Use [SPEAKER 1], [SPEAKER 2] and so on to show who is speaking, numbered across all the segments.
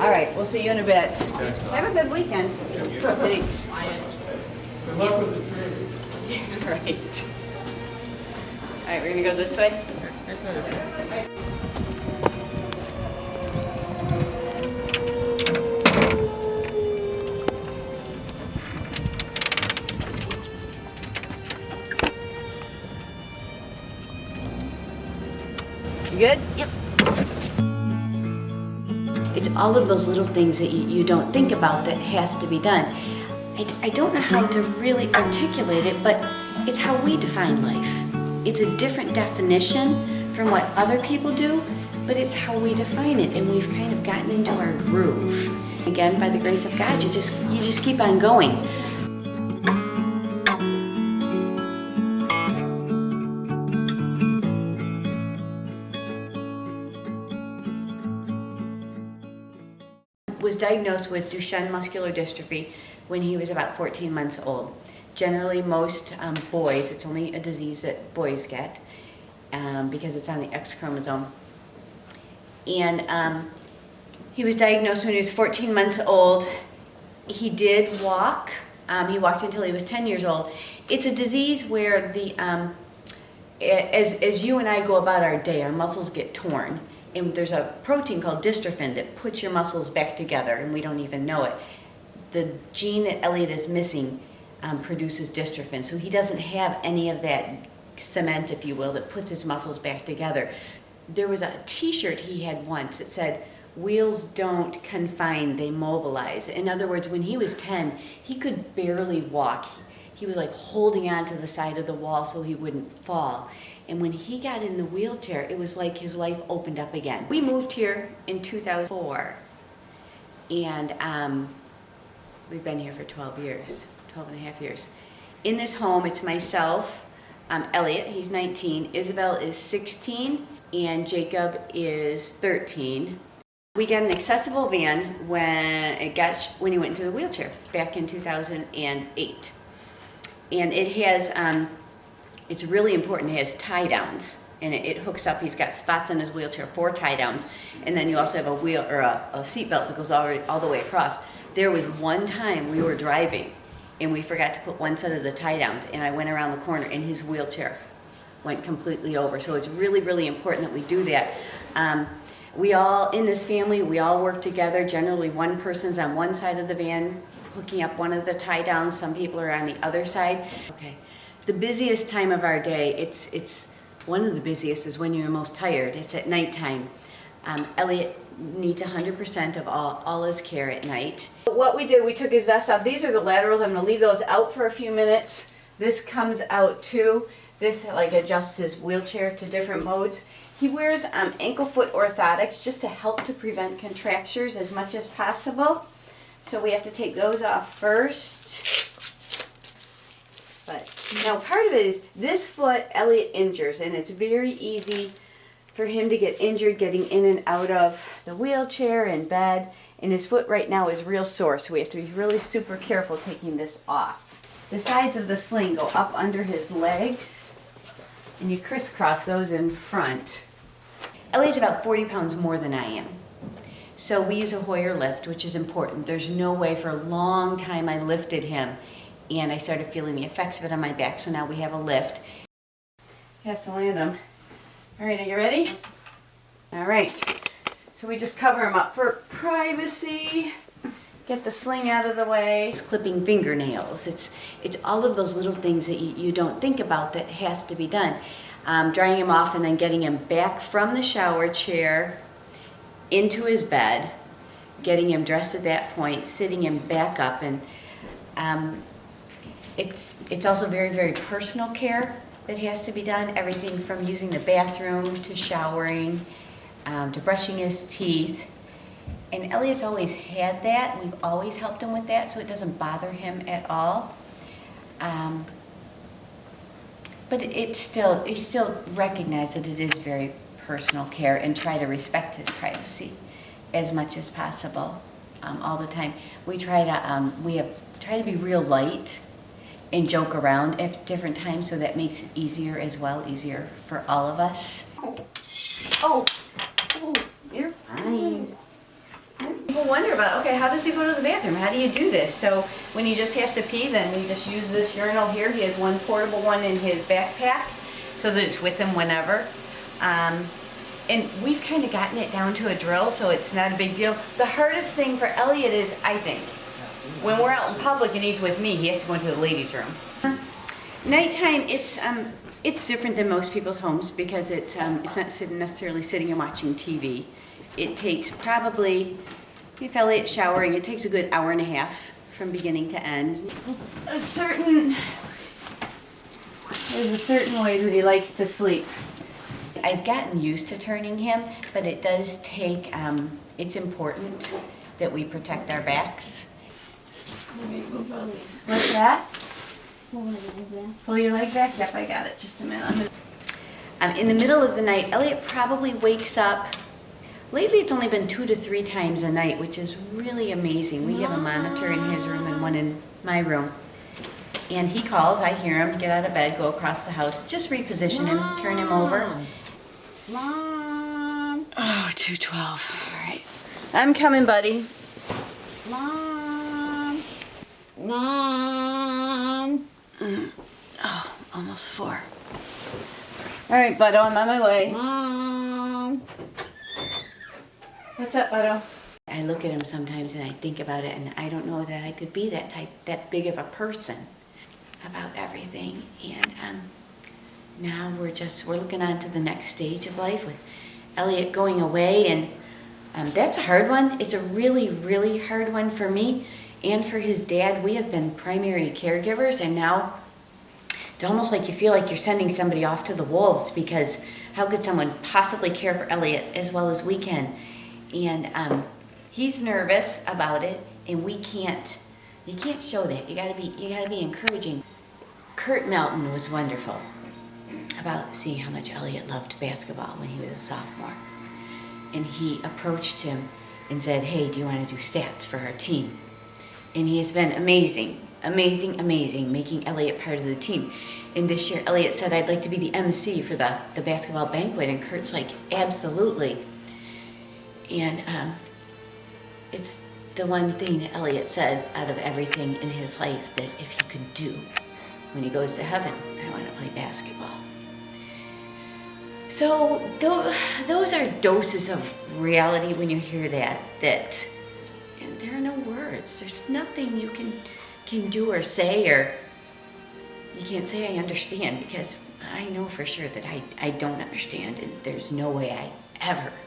[SPEAKER 1] All right, we'll see you in a bit. Have a good weekend. Thanks.
[SPEAKER 2] Good luck with the tree.
[SPEAKER 1] All right. All right, we're gonna go this way. You good?
[SPEAKER 3] Yep. It's all of those little things that you don't think about that has to be done. I don't know how to really articulate it, but it's how we define life. It's a different definition from what other people do, but it's how we define it, and we've kind of gotten into our groove. Again, by the grace of God, you just keep on going. Was diagnosed with Duchenne muscular dystrophy when he was about 14 months old. Generally, most boys, it's only a disease that boys get because it's on the X chromosome. And he was diagnosed when he was 14 months old. He did walk. He walked until he was 10 years old. It's a disease where as you and I go about our day, our muscles get torn. And there's a protein called dystrophin that puts your muscles back together, and we don't even know it. The gene that Elliot is missing produces dystrophin, so he doesn't have any of that cement, if you will, that puts his muscles back together. There was a t-shirt he had once that said, "Wheels don't confine, they mobilize." In other words, when he was 10, he could barely walk. He was like holding on to the side of the wall so he wouldn't fall. And when he got in the wheelchair, it was like his life opened up again. We moved here in 2004, and we've been here for 12 and a half years. In this home, it's myself, Elliot, he's 19, Isabel is 16, and Jacob is 13. We got an accessible van when he went into the wheelchair back in 2008. And it has, it's really important, it has tie downs, and it hooks up. He's got spots on his wheelchair, 4 tie downs, and then you also have a wheel or a seat belt that goes all the way across. There was one time we were driving and we forgot to put one set of the tie downs, and I went around the corner and his wheelchair went completely over. So it's really, really important that we do that. We all, in this family, we all work together. Generally one person's on one side of the van hooking up one of the tie downs. Some people are on the other side. Okay. The busiest time of our day, it's one of the busiest is when you're most tired. It's at nighttime. Elliot needs 100% of all his care at night. What we did, we took his vest off. These are the laterals. I'm going to leave those out for a few minutes. This comes out too. This like adjusts his wheelchair to different modes. He wears ankle foot orthotics just to help to prevent contractures as much as possible. So we have to take those off first. But now part of it is this foot Elliot injures, and it's very easy for him to get injured getting in and out of the wheelchair and bed. And his foot right now is real sore, so we have to be really super careful taking this off. The sides of the sling go up under his legs, and you crisscross those in front. Elliot's about 40 pounds more than I am. So we use a Hoyer lift, which is important. There's no way. For a long time I lifted him, and I started feeling the effects of it on my back, so now we have a lift. You have to land him. All right, are you ready? All right. So we just cover him up for privacy. Get the sling out of the way. It's clipping fingernails. It's all of those little things that you don't think about that has to be done. Drying him off and then getting him back from the shower chair into his bed, getting him dressed at that point, sitting him back up, and it's also very, very personal care that has to be done. Everything from using the bathroom to showering to brushing his teeth. And Elliot's always had that. We've always helped him with that, so it doesn't bother him at all. But he still recognizes that it is very personal care, and try to respect his privacy as much as possible all the time. We try to be real light and joke around at different times, so that makes it easier as well, easier for all of us. Oh, you're fine. people wonder about, okay, how does he go to the bathroom? How do you do this? So when he just has to pee, then we just use this urinal here. He has one portable one in his backpack so that it's with him whenever. And we've kind of gotten it down to a drill, so it's not a big deal. The hardest thing for Elliot is, I think, when we're out in public and he's with me, he has to go into the ladies' room. Nighttime, it's different than most people's homes because it's not necessarily sitting and watching TV. It takes probably, if Elliot's showering, it takes a good hour and a half from beginning to end. There's a certain way that he likes to sleep. I've gotten used to turning him, but it does take, it's important that we protect our backs. What's that? Pull your leg back? Yep, I got it. Just a minute. In the middle of the night, Elliot probably wakes up. Lately, it's only been 2 to 3 times a night, which is really amazing. We have a monitor in his room and one in my room. And he calls, I hear him, get out of bed, go across the house, just reposition him, turn him over.
[SPEAKER 1] Mom.
[SPEAKER 3] Oh, 2:12. All right. I'm coming, buddy.
[SPEAKER 1] Mom. Mom.
[SPEAKER 3] Oh, almost 4. All right, Buddo, I'm on my way.
[SPEAKER 1] Mom.
[SPEAKER 3] What's up, Buddo? I look at him sometimes and I think about it, and I don't know that I could be that big of a person about everything. And now we're looking on to the next stage of life with Elliot going away, and that's a hard one. It's a really, really hard one for me and for his dad. We have been primary caregivers, and now it's almost like you feel like you're sending somebody off to the wolves, because how could someone possibly care for Elliot as well as we can? And he's nervous about it, and you can't show that. You gotta be encouraging. Kurt Melton was wonderful about seeing how much Elliot loved basketball when he was a sophomore. And he approached him and said, hey, do you want to do stats for our team? And he has been amazing, making Elliot part of the team. And this year, Elliot said, I'd like to be the MC for the basketball banquet. And Kurt's like, absolutely. And it's the one thing that Elliot said out of everything in his life that if he could do when he goes to heaven, I want to play basketball. So those are doses of reality when you hear that and there are no words. There's nothing you can do or say, or you can't say I understand, because I know for sure that I don't understand, and there's no way I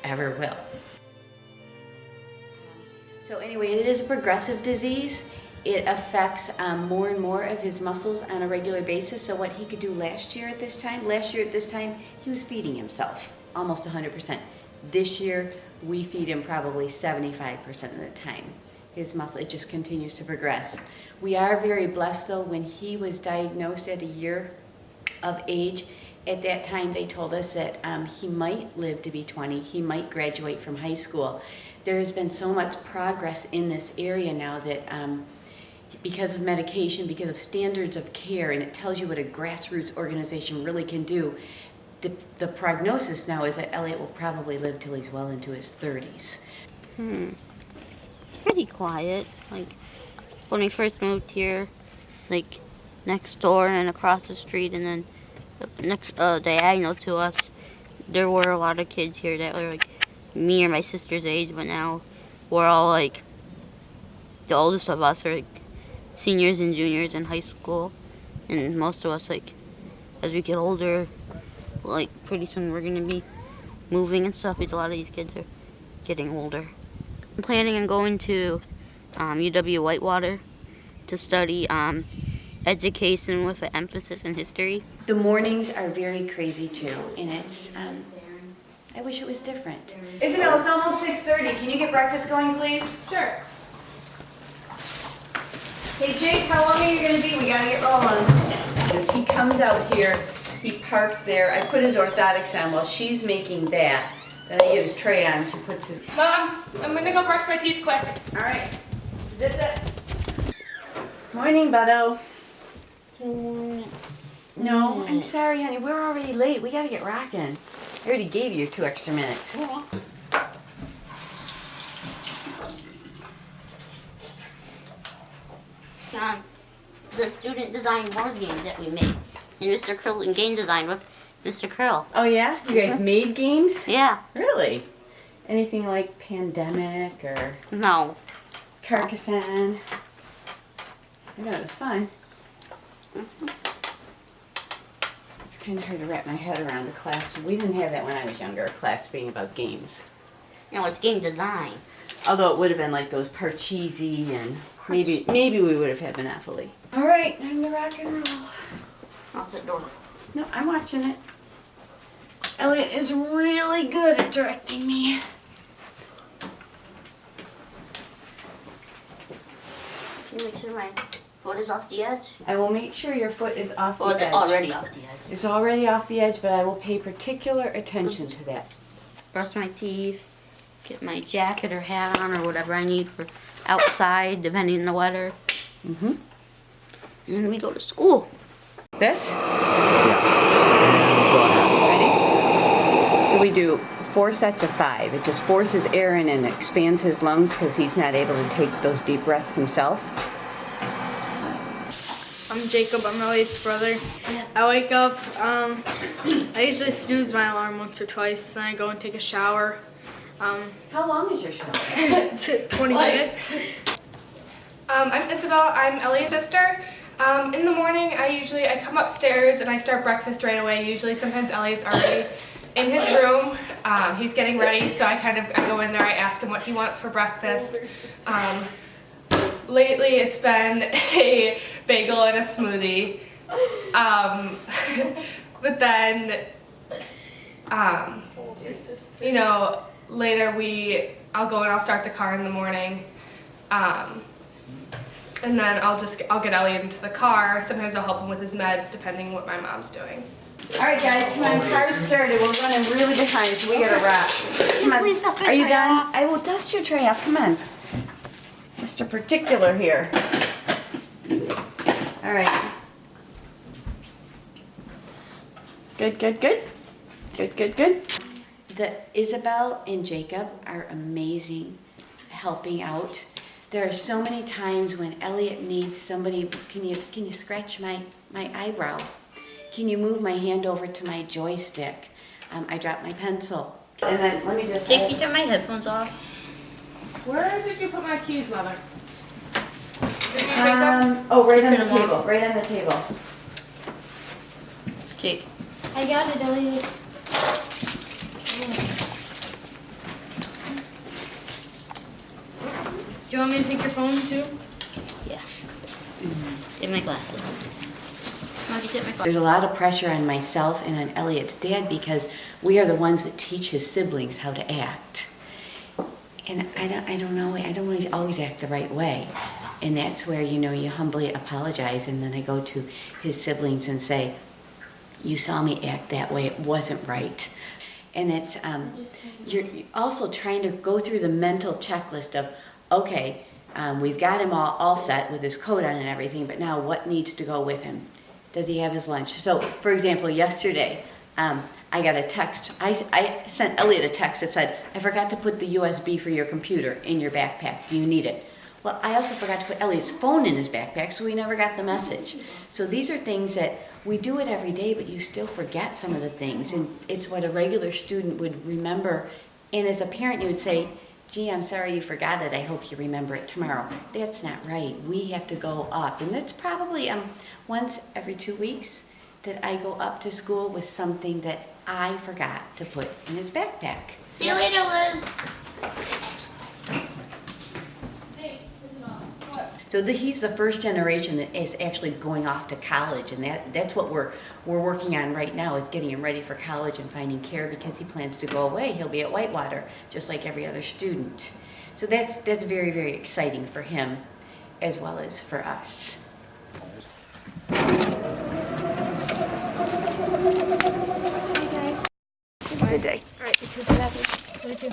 [SPEAKER 3] ever will. So anyway, it is a progressive disease. It affects more and more of his muscles on a regular basis. So what he could do last year at this time, he was feeding himself almost 100%. This year, we feed him probably 75% of the time. His muscle, it just continues to progress. We are very blessed though. When he was diagnosed at a year of age, at that time they told us that he might live to be 20, he might graduate from high school. There has been so much progress in this area now that because of medication, because of standards of care, and it tells you what a grassroots organization really can do, the prognosis now is that Elliot will probably live till he's well into his 30s.
[SPEAKER 4] Pretty quiet. Like, when we first moved here, like, next door and across the street, and then next diagonal to us, there were a lot of kids here that were, like, me or my sister's age, but now we're all, like, the oldest of us are, like, seniors and juniors in high school, and most of us, like, as we get older, like, pretty soon we're gonna be moving and stuff, because a lot of these kids are getting older. I'm planning on going to UW Whitewater to study education with an emphasis in history.
[SPEAKER 3] The mornings are very crazy too, and it's, I wish it was different. Isabel, it's almost 6:30. Can you get breakfast going, please?
[SPEAKER 1] Sure.
[SPEAKER 3] Hey Jake, how long are you gonna be? We gotta get rolling. As he comes out here, he parks there. I put his orthotics on while she's making that. Then I get his tray on, she puts his...
[SPEAKER 2] Mom, I'm gonna go brush my teeth quick.
[SPEAKER 3] All right. Zip that. Morning, Buddo. No, I'm sorry, honey. We're already late. We gotta get rocking. I already gave you 2 extra minutes.
[SPEAKER 4] On the student design board games that we made. And Mr. Curl and game design with Mr. Curl.
[SPEAKER 3] Oh yeah? You guys made games?
[SPEAKER 4] Yeah.
[SPEAKER 3] Really? Anything like Pandemic or
[SPEAKER 4] No.
[SPEAKER 3] Carcassonne? I know, it was fun. It's kind of hard to wrap my head around a class. We didn't have that when I was younger, a class being about games.
[SPEAKER 4] No, it's game design.
[SPEAKER 3] Although it would have been like those Parcheesi and maybe we would have had Monopoly. All right, time to rock and roll.
[SPEAKER 4] Out the door.
[SPEAKER 3] No, I'm watching it. Elliot is really good at directing me.
[SPEAKER 4] Can you make sure my foot is off the edge?
[SPEAKER 3] I will make sure your foot is off
[SPEAKER 4] Or
[SPEAKER 3] the
[SPEAKER 4] is
[SPEAKER 3] edge.
[SPEAKER 4] it already off the edge?
[SPEAKER 3] It's already off the edge, but I will pay particular attention to that.
[SPEAKER 4] Brush my teeth, get my jacket or hat on or whatever I need for outside, depending on the weather.
[SPEAKER 3] Mm-hmm.
[SPEAKER 4] And then we go to school.
[SPEAKER 3] This?
[SPEAKER 5] Yeah. And go ahead.
[SPEAKER 3] Ready? So we do 4 sets of 5. It just forces air in and expands his lungs because he's not able to take those deep breaths himself.
[SPEAKER 2] I'm Jacob. I'm Elliot's brother. I wake up. I usually snooze my alarm once or twice. Then I go and take a shower.
[SPEAKER 3] How long is your shower?
[SPEAKER 2] 20 minutes. I'm Isabel. I'm Elliot's sister. In the morning, I come upstairs and I start breakfast right away. Usually, sometimes Elliot's already in his room. He's getting ready, so I go in there. I ask him what he wants for breakfast. Lately, it's been a bagel and a smoothie. But then, later I'll go and I'll start the car in the morning. And then I'll get Elliot into the car. Sometimes I'll help him with his meds, depending what my mom's doing.
[SPEAKER 3] All right, guys, come on. Car's started. We're running really behind, so we gotta wrap. Come on.
[SPEAKER 4] Please dust my
[SPEAKER 3] Are you
[SPEAKER 4] tray
[SPEAKER 3] done?
[SPEAKER 4] off.
[SPEAKER 3] I will dust your tray off. Come on. Mr. Particular here. All right. Good, good, good. Good, good, good. The Isabel and Jacob are amazing helping out. There are so many times when Elliot needs somebody. Can you scratch my eyebrow? Can you move my hand over to my joystick? I dropped my pencil. And then let me just.
[SPEAKER 4] Jake, can you turn my headphones off?
[SPEAKER 2] Where did you put my keys, Mother?
[SPEAKER 3] Right on the table. Right on the table.
[SPEAKER 4] Jake.
[SPEAKER 2] I got it, Elliot. Do you want me to take your phone too?
[SPEAKER 4] Yeah. Get my glasses. I'll get my glasses.
[SPEAKER 3] There's a lot of pressure on myself and on Elliot's dad because we are the ones that teach his siblings how to act. And I don't know, I don't always act the right way. And that's where, you humbly apologize, and then I go to his siblings and say, you saw me act that way, it wasn't right. And it's, you're also trying to go through the mental checklist of, okay, we've got him all set with his coat on and everything, but now what needs to go with him? Does he have his lunch? So, for example, yesterday, I got a text. I sent Elliot a text that said, I forgot to put the USB for your computer in your backpack. Do you need it? Well, I also forgot to put Elliot's phone in his backpack, so he never got the message. So these are things that we do it every day, but you still forget some of the things. And it's what a regular student would remember. And as a parent, you would say, gee, I'm sorry you forgot it. I hope you remember it tomorrow. That's not right. We have to go up. And it's probably once every 2 weeks that I go up to school with something that I forgot to put in his backpack.
[SPEAKER 4] See you later, Liz.
[SPEAKER 3] So he's the first generation that is actually going off to college, and that's what we're working on right now, is getting him ready for college and finding care, because he plans to go away. He'll be at Whitewater just like every other student. So that's very, very exciting for him as well as for us.
[SPEAKER 2] Good day. All right, you two.